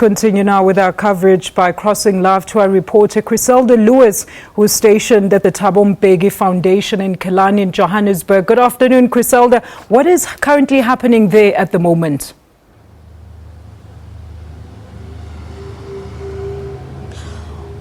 continue now with our coverage by crossing live to our reporter Griselda Lewis, who is stationed at the Thabo Mbeki Foundation in Killarney in Johannesburg. Good afternoon, Griselda. What is currently happening there at the moment?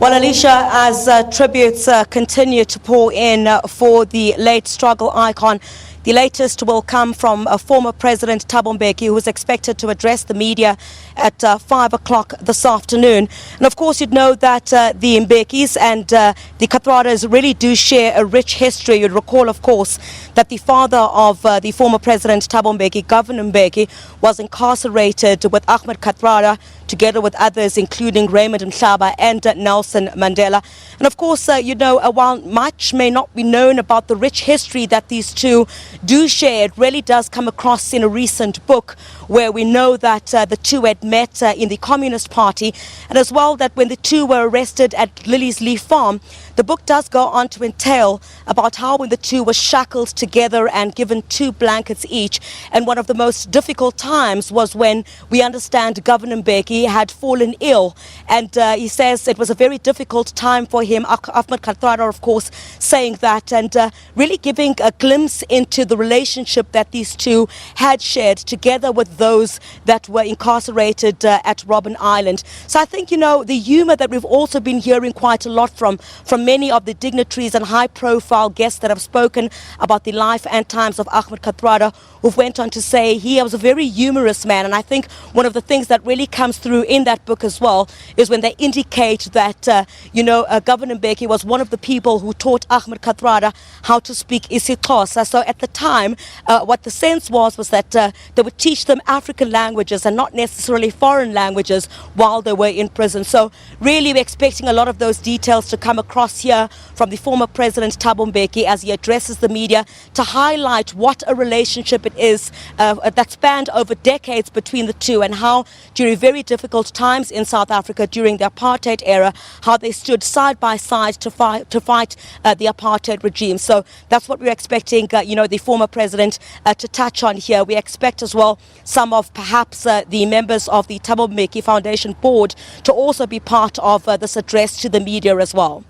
Well, Alicia, as tributes continue to pour in for the late struggle icon, the latest will come from former President Thabo Mbeki, who is expected to address the media at 5 o'clock this afternoon. And of course, you'd know that the Mbekis and the Kathradas really do share a rich history. You'd recall, of course, that the father of the former President Thabo Mbeki, Governor Mbeki, was incarcerated with Ahmed Kathrada, together with others, including Raymond Mhlaba and Nelson Mandela. And of course, you know, while much may not be known about the rich history that these two do share, it really does come across in a recent book where we know that the two had met in the Communist Party, and as well that when the two were arrested at Lily's Leaf Farm, the book does go on to entail about how when the two were shackled together and given 2 blankets each, and one of the most difficult times was when we understand Governor Mbeki had fallen ill, and he says it was a very difficult time for him. Ahmed Kathrada, of course, saying that, and really giving a glimpse into the relationship that these two had shared together with those that were incarcerated at Robben Island. So I think, you know, the humor that we've also been hearing quite a lot from many of the dignitaries and high-profile guests that have spoken about the life and times of Ahmed Kathrada, who went on to say he was a very humorous man. And I think one of the things that really comes through in that book as well is when they indicate that, you know, Governor Mbeki was one of the people who taught Ahmed Kathrada how to speak isiXhosa. So at the time, what the sense was that they would teach them African languages and not necessarily foreign languages while they were in prison. So really we're expecting a lot of those details to come across here from the former President Thabo Mbeki as he addresses the media to highlight what a relationship it is that spanned over decades between the two, and how during very difficult times in South Africa during the apartheid era, how they stood side by side to fight the apartheid regime. So that's what we're expecting, you know, the former president to touch on here. We expect as well some of perhaps the members of the Thabo Mbeki Foundation board to also be part of this address to the media as well.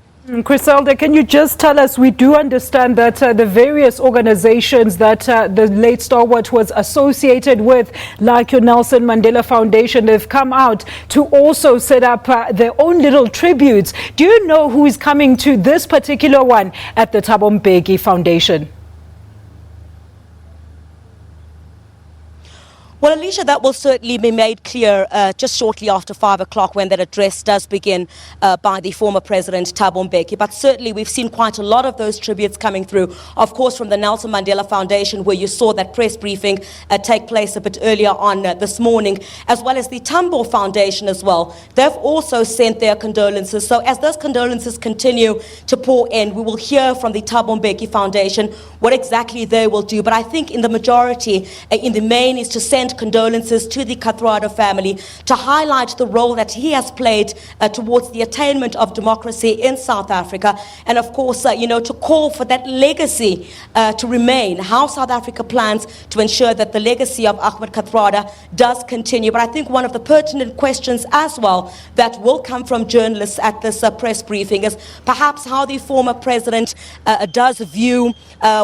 Griselda, can you just tell us, we do understand that the various organizations that the late stalwart was associated with, like your Nelson Mandela Foundation, they've come out to also set up their own little tributes. Do you know who is coming to this particular one at the Thabo Mbeki Foundation? Well, Alicia, that will certainly be made clear just shortly after 5 o'clock when that address does begin by the former President Thabo Mbeki. But certainly we've seen quite a lot of those tributes coming through, of course, from the Nelson Mandela Foundation, where you saw that press briefing take place a bit earlier on this morning, as well as the Tambo Foundation as well. They've also sent their condolences. So as those condolences continue to pour in, we will hear from the Thabo Mbeki Foundation what exactly they will do. But I think in the majority, in the main, is to send condolences to the Kathrada family, to highlight the role that he has played towards the attainment of democracy in South Africa, and of course, you know, to call for that legacy to remain, how South Africa plans to ensure that the legacy of Ahmed Kathrada does continue. But I think one of the pertinent questions as well that will come from journalists at this press briefing is perhaps how the former president does view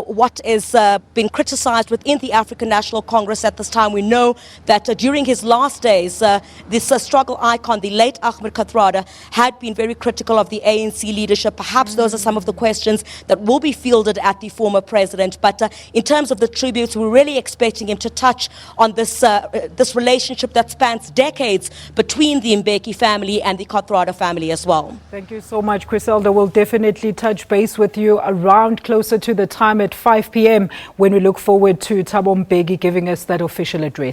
what is being criticized within the African National Congress at this time. We know that during his last days, this struggle icon, the late Ahmed Kathrada, had been very critical of the ANC leadership. Perhaps those are some of the questions that will be fielded at the former president. But in terms of the tributes, we're really expecting him to touch on this this relationship that spans decades between the Mbeki family and the Kathrada family as well. Thank you so much, Griselda. We'll definitely touch base with you around closer to the time at 5 p.m. when we look forward to Thabo Mbeki giving us that official address.